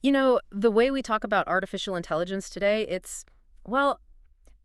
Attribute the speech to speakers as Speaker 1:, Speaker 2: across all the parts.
Speaker 1: The way we talk about artificial intelligence today, well,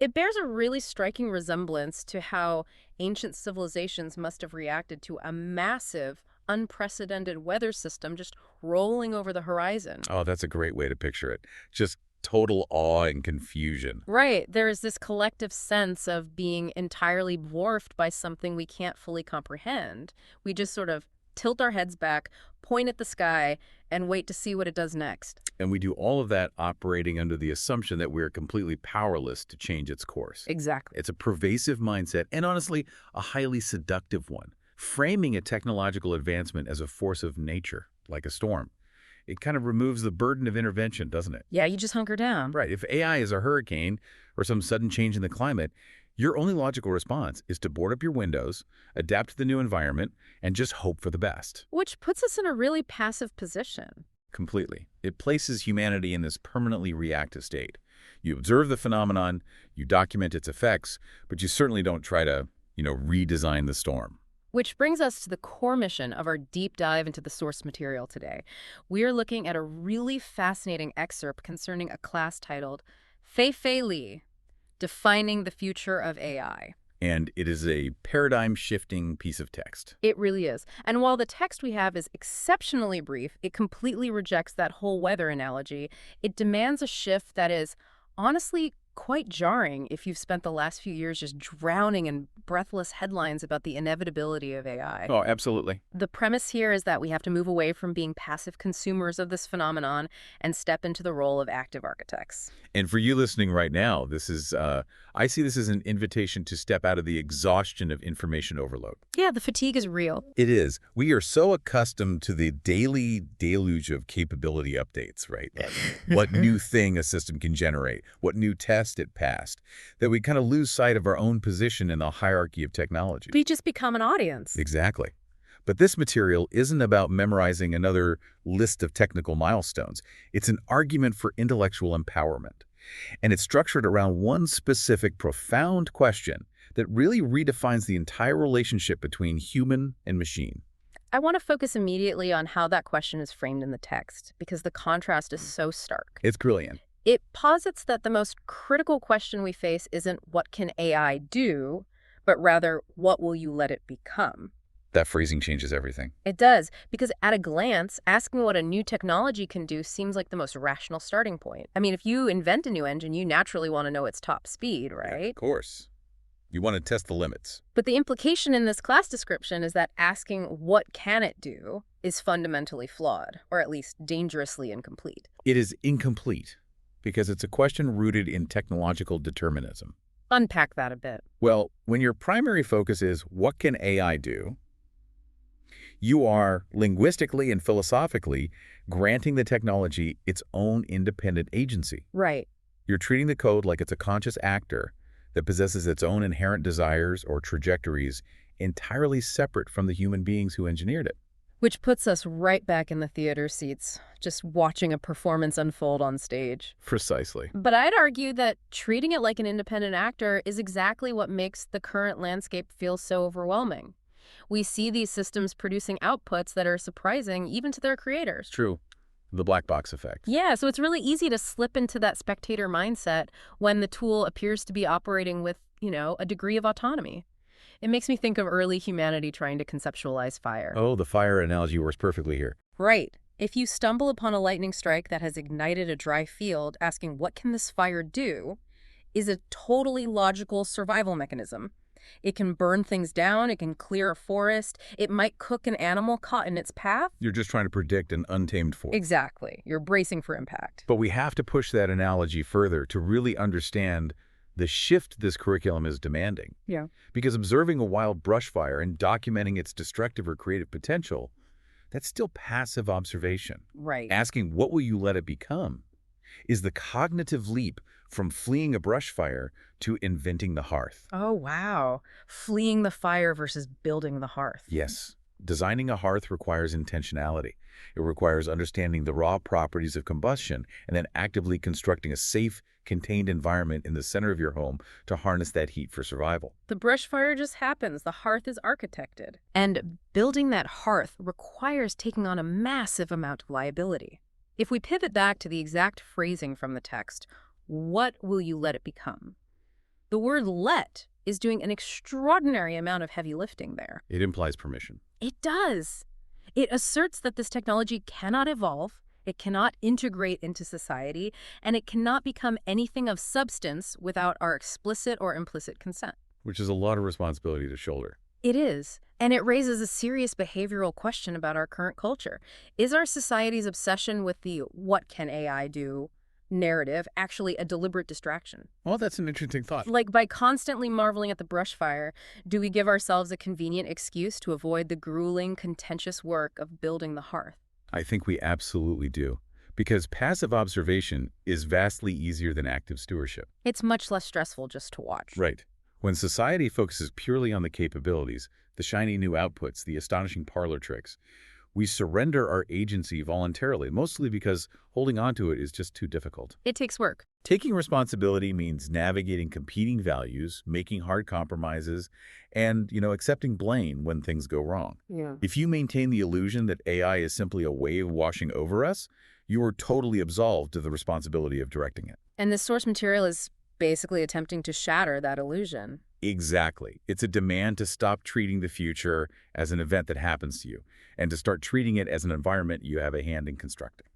Speaker 1: it bears a really striking resemblance to how ancient civilizations must have reacted to a massive, unprecedented weather system just rolling over the horizon.
Speaker 2: Oh, that's a great way to picture it. Just total awe and confusion.
Speaker 1: Right, there is this collective sense of being entirely dwarfed by something we can't fully comprehend. We just sort of tilt our heads back, point at the sky, and wait to see what it does next.
Speaker 2: And we do all of that operating under the assumption that we're completely powerless to change its course.
Speaker 1: Exactly.
Speaker 2: It's a pervasive mindset and honestly, a highly seductive one, framing a technological advancement as a force of nature, like a storm. It kind of removes the burden of intervention, doesn't it?
Speaker 1: Yeah, you just hunker down.
Speaker 2: Right. If AI is a hurricane or some sudden change in the climate, your only logical response is to board up your windows, adapt to the new environment, and just hope for the best.
Speaker 1: Which puts us in a really passive position.
Speaker 2: Completely. It places humanity in this permanently reactive state. You observe the phenomenon, you document its effects, but you certainly don't try to, redesign the storm.
Speaker 1: Which brings us to the core mission of our deep dive into the source material today. We are looking at a really fascinating excerpt concerning a class titled Fei Li, Defining the Future of AI.
Speaker 2: And it is a paradigm-shifting piece of text.
Speaker 1: It really is. And while the text we have is exceptionally brief, it completely rejects that whole weather analogy. It demands a shift that is, honestly, quite jarring if you've spent the last few years just drowning in breathless headlines about the inevitability of AI.
Speaker 2: Oh, absolutely.
Speaker 1: The premise here is that we have to move away from being passive consumers of this phenomenon and step into the role of active architects.
Speaker 2: And for you listening right now, I see this as an invitation to step out of the exhaustion of information overload.
Speaker 1: Yeah, the fatigue is real.
Speaker 2: It is. We are so accustomed to the daily deluge of capability updates, right? What new thing a system can generate, what new test it passed, that we kind of lose sight of our own position in the hierarchy of technology.
Speaker 1: We just become an audience.
Speaker 2: Exactly. But this material isn't about memorizing another list of technical milestones. It's an argument for intellectual empowerment. And it's structured around one specific profound question that really redefines the entire relationship between human and machine.
Speaker 1: I want to focus immediately on how that question is framed in the text, because the contrast is so stark.
Speaker 2: It's brilliant.
Speaker 1: It posits that the most critical question we face isn't what can AI do, but rather what will you let it become?
Speaker 2: That phrasing changes everything.
Speaker 1: It does, because at a glance, asking what a new technology can do seems like the most rational starting point. I mean, if you invent a new engine, you naturally want to know its top speed, right?
Speaker 2: Yeah, of course. You want to test the limits.
Speaker 1: But the implication in this class description is that asking what can it do is fundamentally flawed, or at least dangerously incomplete.
Speaker 2: It is incomplete because it's a question rooted in technological determinism.
Speaker 1: Unpack that a bit.
Speaker 2: Well, when your primary focus is what can AI do, you are linguistically and philosophically granting the technology its own independent agency.
Speaker 1: Right.
Speaker 2: You're treating the code like it's a conscious actor that possesses its own inherent desires or trajectories entirely separate from the human beings who engineered it.
Speaker 1: Which puts us right back in the theater seats, just watching a performance unfold on stage.
Speaker 2: Precisely.
Speaker 1: But I'd argue that treating it like an independent actor is exactly what makes the current landscape feel so overwhelming. We see these systems producing outputs that are surprising even to their creators.
Speaker 2: True. The black box effect.
Speaker 1: Yeah, so it's really easy to slip into that spectator mindset when the tool appears to be operating with, a degree of autonomy. It makes me think of early humanity trying to conceptualize fire.
Speaker 2: Oh, the fire analogy works perfectly here.
Speaker 1: Right. If you stumble upon a lightning strike that has ignited a dry field, asking what can this fire do is a totally logical survival mechanism. It can burn things down, it can clear a forest, it might cook an animal caught in its path.
Speaker 2: You're just trying to predict an untamed force.
Speaker 1: Exactly. You're bracing for impact.
Speaker 2: But we have to push that analogy further to really understand the shift this curriculum is demanding.
Speaker 1: Yeah.
Speaker 2: Because observing a wild brush fire and documenting its destructive or creative potential, that's still passive observation.
Speaker 1: Right.
Speaker 2: Asking what will you let it become is the cognitive leap from fleeing a brush fire to inventing the hearth.
Speaker 1: Oh, wow. Fleeing the fire versus building the hearth.
Speaker 2: Yes. Designing a hearth requires intentionality. It requires understanding the raw properties of combustion and then actively constructing a safe, contained environment in the center of your home to harness that heat for survival.
Speaker 1: The brush fire just happens. The hearth is architected. And building that hearth requires taking on a massive amount of liability. If we pivot back to the exact phrasing from the text, what will you let it become? The word let is doing an extraordinary amount of heavy lifting there.
Speaker 2: It implies permission.
Speaker 1: It does. It asserts that this technology cannot evolve, it cannot integrate into society, and it cannot become anything of substance without our explicit or implicit consent.
Speaker 2: Which is a lot of responsibility to shoulder.
Speaker 1: It is. And it raises a serious behavioral question about our current culture. Is our society's obsession with the "what can AI do" narrative actually a deliberate distraction?
Speaker 2: Well, that's an interesting thought.
Speaker 1: Like, by constantly marveling at the brush fire, do we give ourselves a convenient excuse to avoid the grueling, contentious work of building the hearth?
Speaker 2: I think we absolutely do. Because passive observation is vastly easier than active stewardship.
Speaker 1: It's much less stressful just to watch.
Speaker 2: Right. When society focuses purely on the capabilities, the shiny new outputs, the astonishing parlor tricks, we surrender our agency voluntarily, mostly because holding on to it is just too difficult.
Speaker 1: It takes work.
Speaker 2: Taking responsibility means navigating competing values, making hard compromises, and, accepting blame when things go wrong.
Speaker 1: Yeah.
Speaker 2: If you maintain the illusion that AI is simply a wave washing over us, you are totally absolved of the responsibility of directing it.
Speaker 1: And this source material is basically attempting to shatter that illusion.
Speaker 2: Exactly. It's a demand to stop treating the future as an event that happens to you and to start treating it as an environment you have a hand in constructing.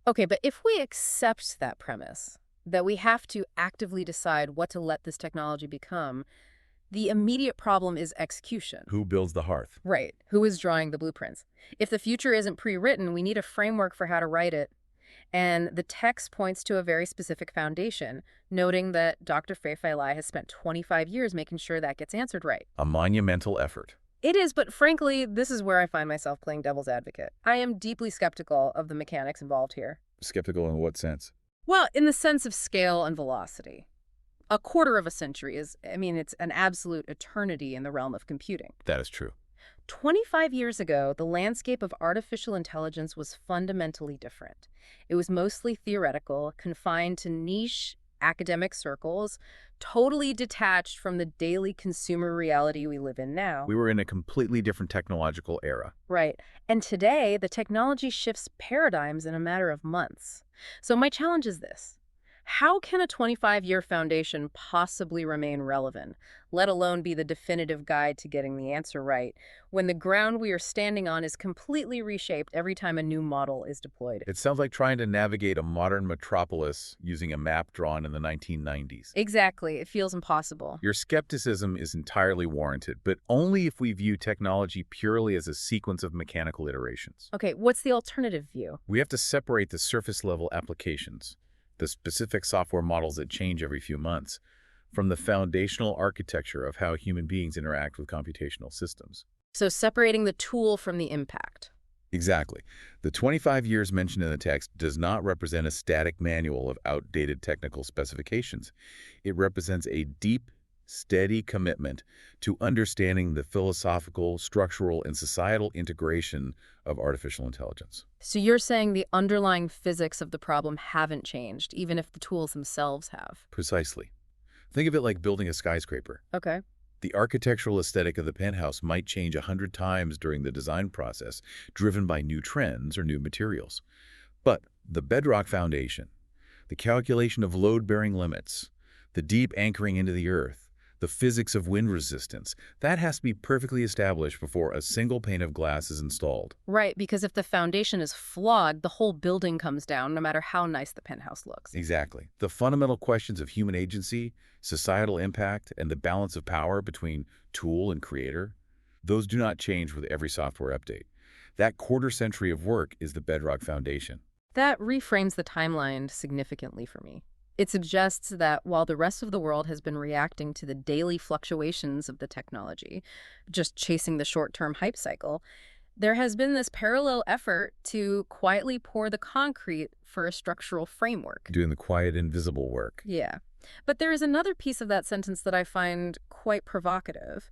Speaker 1: Okay, but if we accept that premise, that we have to actively decide what to let this technology become, the immediate problem is execution.
Speaker 2: Who builds the hearth?
Speaker 1: Right. Who is drawing the blueprints? If the future isn't pre-written, we need a framework for how to write it. And the text points to a very specific foundation, noting that Dr. Fei-Fei has spent 25 years making sure that gets answered right.
Speaker 2: A monumental effort.
Speaker 1: It is, but frankly, this is where I find myself playing devil's advocate. I am deeply skeptical of the mechanics involved here.
Speaker 2: Skeptical in what sense?
Speaker 1: Well, in the sense of scale and velocity. A quarter of a century it's an absolute eternity in the realm of computing.
Speaker 2: That is true.
Speaker 1: 25 years ago, the landscape of artificial intelligence was fundamentally different. It was mostly theoretical, confined to niche academic circles, totally detached from the daily consumer reality we live in now.
Speaker 2: We were in a completely different technological era.
Speaker 1: Right. And today, the technology shifts paradigms in a matter of months. So my challenge is this. How can a 25-year foundation possibly remain relevant, let alone be the definitive guide to getting the answer right, when the ground we are standing on is completely reshaped every time a new model is deployed?
Speaker 2: It sounds like trying to navigate a modern metropolis using a map drawn in the 1990s.
Speaker 1: Exactly. It feels impossible.
Speaker 2: Your skepticism is entirely warranted, but only if we view technology purely as a sequence of mechanical iterations.
Speaker 1: Okay, what's the alternative view?
Speaker 2: We have to separate the surface-level applications, the specific software models that change every few months, from the foundational architecture of how human beings interact with computational systems.
Speaker 1: So separating the tool from the impact.
Speaker 2: Exactly. The 25 years mentioned in the text does not represent a static manual of outdated technical specifications. It represents a deep, steady commitment to understanding the philosophical, structural, and societal integration of artificial intelligence.
Speaker 1: So you're saying the underlying physics of the problem haven't changed, even if the tools themselves have?
Speaker 2: Precisely. Think of it like building a skyscraper.
Speaker 1: Okay.
Speaker 2: The architectural aesthetic of the penthouse might change 100 times during the design process, driven by new trends or new materials. But the bedrock foundation, the calculation of load-bearing limits, the deep anchoring into the earth, the physics of wind resistance, that has to be perfectly established before a single pane of glass is installed.
Speaker 1: Right, because if the foundation is flawed, the whole building comes down, no matter how nice the penthouse looks.
Speaker 2: Exactly. The fundamental questions of human agency, societal impact, and the balance of power between tool and creator, those do not change with every software update. That quarter century of work is the bedrock foundation.
Speaker 1: That reframes the timeline significantly for me. It suggests that while the rest of the world has been reacting to the daily fluctuations of the technology, just chasing the short-term hype cycle, there has been this parallel effort to quietly pour the concrete for a structural framework.
Speaker 2: Doing the quiet, invisible work.
Speaker 1: Yeah. But there is another piece of that sentence that I find quite provocative.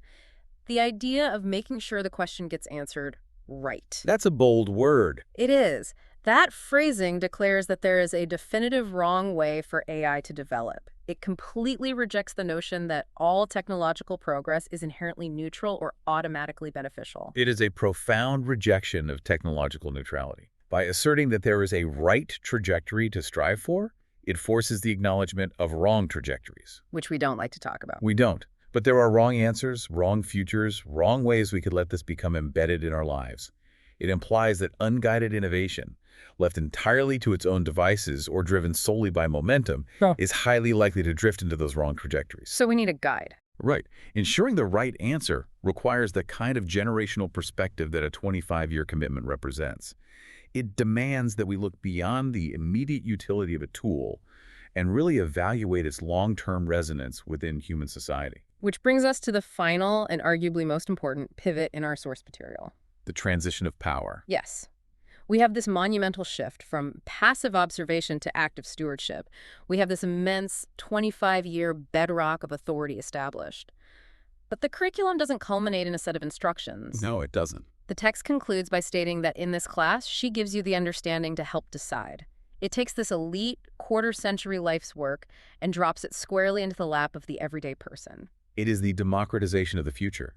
Speaker 1: The idea of making sure the question gets answered right.
Speaker 2: That's a bold word.
Speaker 1: It is. That phrasing declares that there is a definitive wrong way for AI to develop. It completely rejects the notion that all technological progress is inherently neutral or automatically beneficial.
Speaker 2: It is a profound rejection of technological neutrality. By asserting that there is a right trajectory to strive for, it forces the acknowledgement of wrong trajectories.
Speaker 1: Which we don't like to talk about.
Speaker 2: We don't. But there are wrong answers, wrong futures, wrong ways we could let this become embedded in our lives. It implies that unguided innovation, left entirely to its own devices or driven solely by momentum,
Speaker 1: Oh.
Speaker 2: is highly likely to drift into those wrong trajectories.
Speaker 1: So we need a guide.
Speaker 2: Right. Ensuring the right answer requires the kind of generational perspective that a 25-year commitment represents. It demands that we look beyond the immediate utility of a tool and really evaluate its long-term resonance within human society.
Speaker 1: Which brings us to the final and arguably most important pivot in our source material.
Speaker 2: The transition of power.
Speaker 1: Yes. We have this monumental shift from passive observation to active stewardship. We have this immense 25-year bedrock of authority established. But the curriculum doesn't culminate in a set of instructions.
Speaker 2: No, it doesn't.
Speaker 1: The text concludes by stating that in this class, she gives you the understanding to help decide. It takes this elite, quarter-century life's work and drops it squarely into the lap of the everyday person.
Speaker 2: It is the democratization of the future.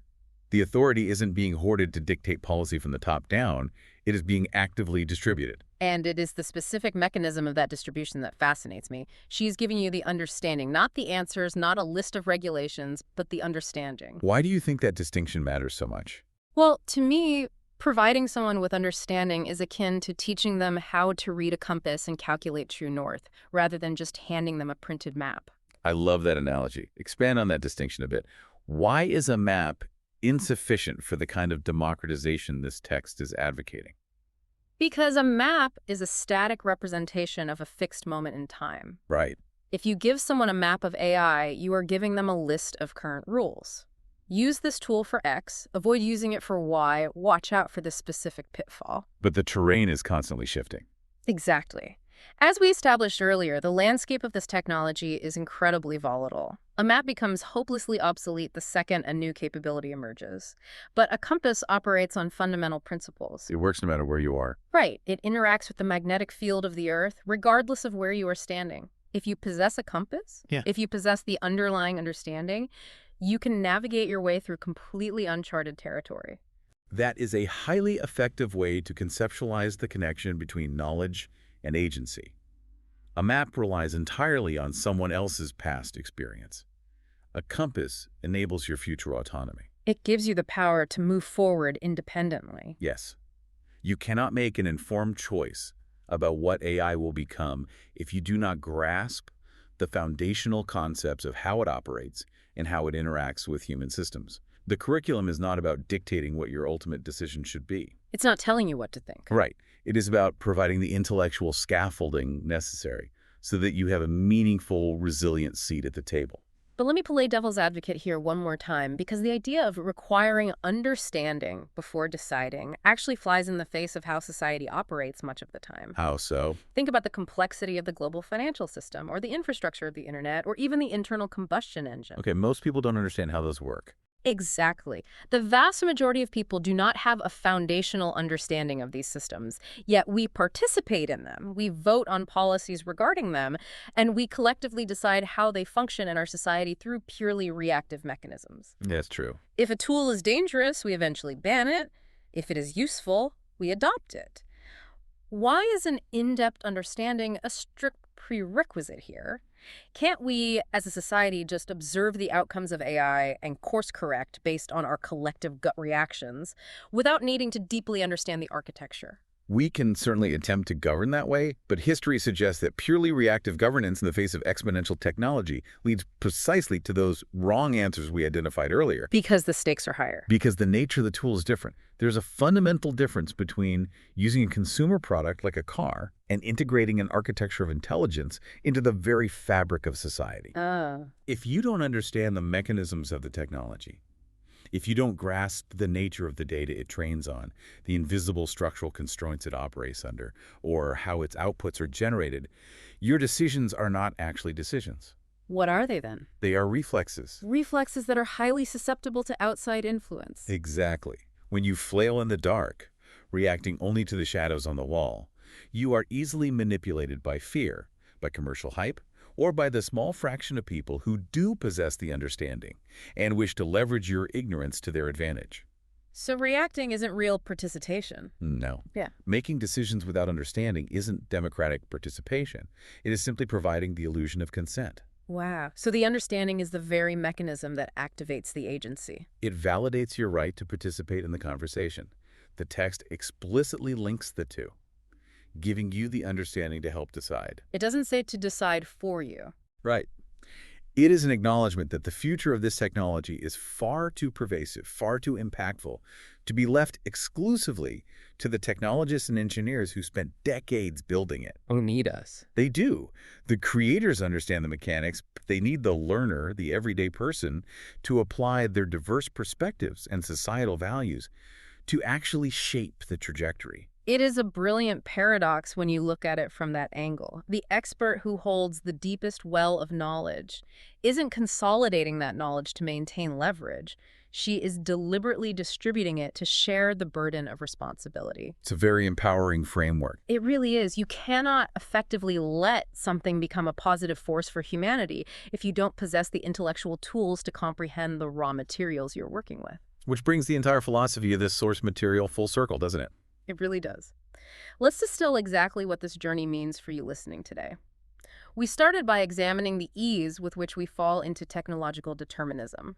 Speaker 2: The authority isn't being hoarded to dictate policy from the top down. It is being actively distributed.
Speaker 1: And it is the specific mechanism of that distribution that fascinates me. She's giving you the understanding, not the answers, not a list of regulations, but the understanding.
Speaker 2: Why do you think that distinction matters so much?
Speaker 1: Well, to me, providing someone with understanding is akin to teaching them how to read a compass and calculate true north, rather than just handing them a printed map.
Speaker 2: I love that analogy. Expand on that distinction a bit. Why is a map insufficient for the kind of democratization this text is advocating?
Speaker 1: Because a map is a static representation of a fixed moment in time.
Speaker 2: Right.
Speaker 1: If you give someone a map of AI, you are giving them a list of current rules. Use this tool for X, avoid using it for Y, watch out for this specific pitfall.
Speaker 2: But the terrain is constantly shifting.
Speaker 1: Exactly. As we established earlier, the landscape of this technology is incredibly volatile. A map becomes hopelessly obsolete the second a new capability emerges. But a compass operates on fundamental principles.
Speaker 2: It works no matter where you are.
Speaker 1: Right. It interacts with the magnetic field of the Earth, regardless of where you are standing. If you possess a compass, if you possess the underlying understanding, you can navigate your way through completely uncharted territory.
Speaker 2: That is a highly effective way to conceptualize the connection between knowledge and agency. A map relies entirely on someone else's past experience. A compass enables your future autonomy.
Speaker 1: It gives you the power to move forward independently.
Speaker 2: Yes. You cannot make an informed choice about what AI will become if you do not grasp the foundational concepts of how it operates and how it interacts with human systems. The curriculum is not about dictating what your ultimate decision should be.
Speaker 1: It's not telling you what to think.
Speaker 2: Right. It is about providing the intellectual scaffolding necessary so that you have a meaningful, resilient seat at the table.
Speaker 1: But let me play devil's advocate here one more time, because the idea of requiring understanding before deciding actually flies in the face of how society operates much of the time.
Speaker 2: How so?
Speaker 1: Think about the complexity of the global financial system, or the infrastructure of the internet, or even the internal combustion engine.
Speaker 2: Okay, most people don't understand how those work.
Speaker 1: Exactly. The vast majority of people do not have a foundational understanding of these systems, yet we participate in them, we vote on policies regarding them, and we collectively decide how they function in our society through purely reactive mechanisms.
Speaker 2: That's true.
Speaker 1: If a tool is dangerous, we eventually ban it. If it is useful, we adopt it. Why is an in-depth understanding a strict prerequisite here? Can't we, as a society, just observe the outcomes of AI and course correct based on our collective gut reactions without needing to deeply understand the architecture?
Speaker 2: We can certainly attempt to govern that way, but history suggests that purely reactive governance in the face of exponential technology leads precisely to those wrong answers we identified earlier.
Speaker 1: Because the stakes are higher.
Speaker 2: Because the nature of the tool is different. There's a fundamental difference between using a consumer product like a car and integrating an architecture of intelligence into the very fabric of society. If you don't understand the mechanisms of the technology, if you don't grasp the nature of the data it trains on, the invisible structural constraints it operates under, or how its outputs are generated, your decisions are not actually decisions.
Speaker 1: What are they then?
Speaker 2: They are reflexes.
Speaker 1: Reflexes that are highly susceptible to outside influence.
Speaker 2: Exactly. When you flail in the dark, reacting only to the shadows on the wall, you are easily manipulated by fear, by commercial hype, or by the small fraction of people who do possess the understanding and wish to leverage your ignorance to their advantage.
Speaker 1: So reacting isn't real participation.
Speaker 2: No.
Speaker 1: Yeah.
Speaker 2: Making decisions without understanding isn't democratic participation. It is simply providing the illusion of consent.
Speaker 1: Wow. So the understanding is the very mechanism that activates the agency.
Speaker 2: It validates your right to participate in the conversation. The text explicitly links the two, giving you the understanding to help decide.
Speaker 1: It doesn't say to decide for you.
Speaker 2: Right. It is an acknowledgement that the future of this technology is far too pervasive, far too impactful, to be left exclusively to the technologists and engineers who spent decades building it.
Speaker 3: Who need us.
Speaker 2: They do. The creators understand the mechanics, but they need the learner, the everyday person, to apply their diverse perspectives and societal values to actually shape the trajectory.
Speaker 1: It is a brilliant paradox when you look at it from that angle. The expert who holds the deepest well of knowledge isn't consolidating that knowledge to maintain leverage. She is deliberately distributing it to share the burden of responsibility.
Speaker 2: It's a very empowering framework.
Speaker 1: It really is. You cannot effectively let something become a positive force for humanity if you don't possess the intellectual tools to comprehend the raw materials you're working with.
Speaker 2: Which brings the entire philosophy of this source material full circle, doesn't it?
Speaker 1: It really does. Let's distill exactly what this journey means for you listening today. We started by examining the ease with which we fall into technological determinism,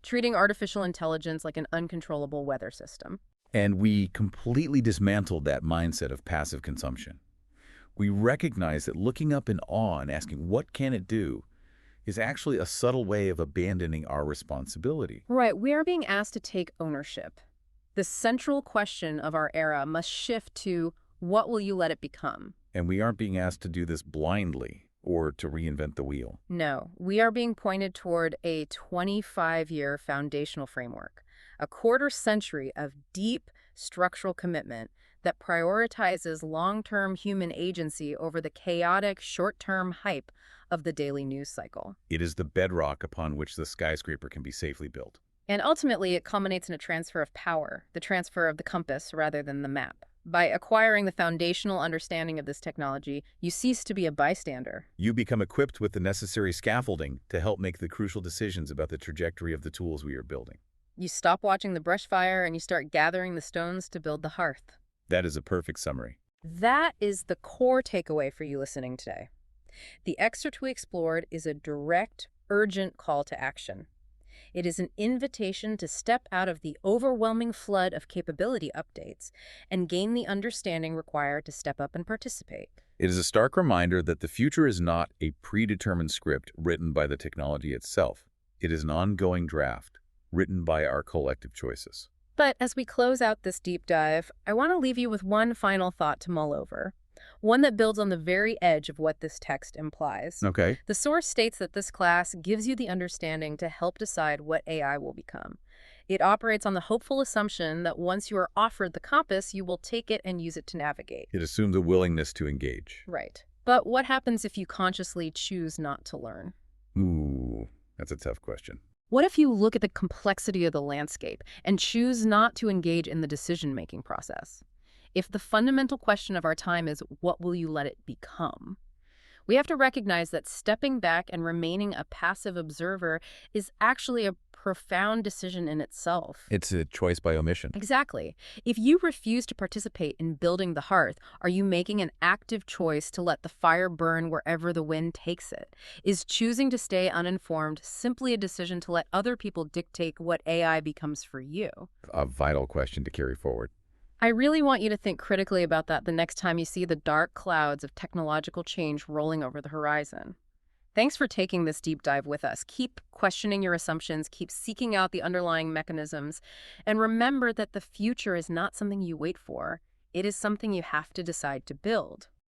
Speaker 1: treating artificial intelligence like an uncontrollable weather system.
Speaker 2: And we completely dismantled that mindset of passive consumption. We recognize that looking up in awe and asking, what can it do, is actually a subtle way of abandoning our responsibility.
Speaker 1: Right, we are being asked to take ownership. The central question of our era must shift to what will you let it become?
Speaker 2: And we aren't being asked to do this blindly or to reinvent the wheel.
Speaker 1: No, we are being pointed toward a 25-year foundational framework, a quarter century of deep structural commitment that prioritizes long-term human agency over the chaotic short-term hype of the daily news cycle.
Speaker 2: It is the bedrock upon which the skyscraper can be safely built.
Speaker 1: And ultimately, it culminates in a transfer of power, the transfer of the compass rather than the map. By acquiring the foundational understanding of this technology, you cease to be a bystander.
Speaker 2: You become equipped with the necessary scaffolding to help make the crucial decisions about the trajectory of the tools we are building.
Speaker 1: You stop watching the brush fire and you start gathering the stones to build the hearth.
Speaker 2: That is a perfect summary.
Speaker 1: That is the core takeaway for you listening today. The excerpt we explored is a direct, urgent call to action. It is an invitation to step out of the overwhelming flood of capability updates and gain the understanding required to step up and participate.
Speaker 2: It is a stark reminder that the future is not a predetermined script written by the technology itself. It is an ongoing draft written by our collective choices.
Speaker 1: But as we close out this deep dive, I want to leave you with one final thought to mull over. One that builds on the very edge of what this text implies.
Speaker 2: Okay.
Speaker 1: The source states that this class gives you the understanding to help decide what AI will become. It operates on the hopeful assumption that once you are offered the compass, you will take it and use it to navigate.
Speaker 2: It assumes a willingness to engage.
Speaker 1: Right. But what happens if you consciously choose not to learn?
Speaker 2: Ooh, that's a tough question.
Speaker 1: What if you look at the complexity of the landscape and choose not to engage in the decision-making process? If the fundamental question of our time is, what will you let it become? We have to recognize that stepping back and remaining a passive observer is actually a profound decision in itself.
Speaker 2: It's a choice by omission.
Speaker 1: Exactly. If you refuse to participate in building the hearth, are you making an active choice to let the fire burn wherever the wind takes it? Is choosing to stay uninformed simply a decision to let other people dictate what AI becomes for you?
Speaker 2: A vital question to carry forward.
Speaker 1: I really want you to think critically about that the next time you see the dark clouds of technological change rolling over the horizon. Thanks for taking this deep dive with us. Keep questioning your assumptions, keep seeking out the underlying mechanisms, and remember that the future is not something you wait for. It is something you have to decide to build.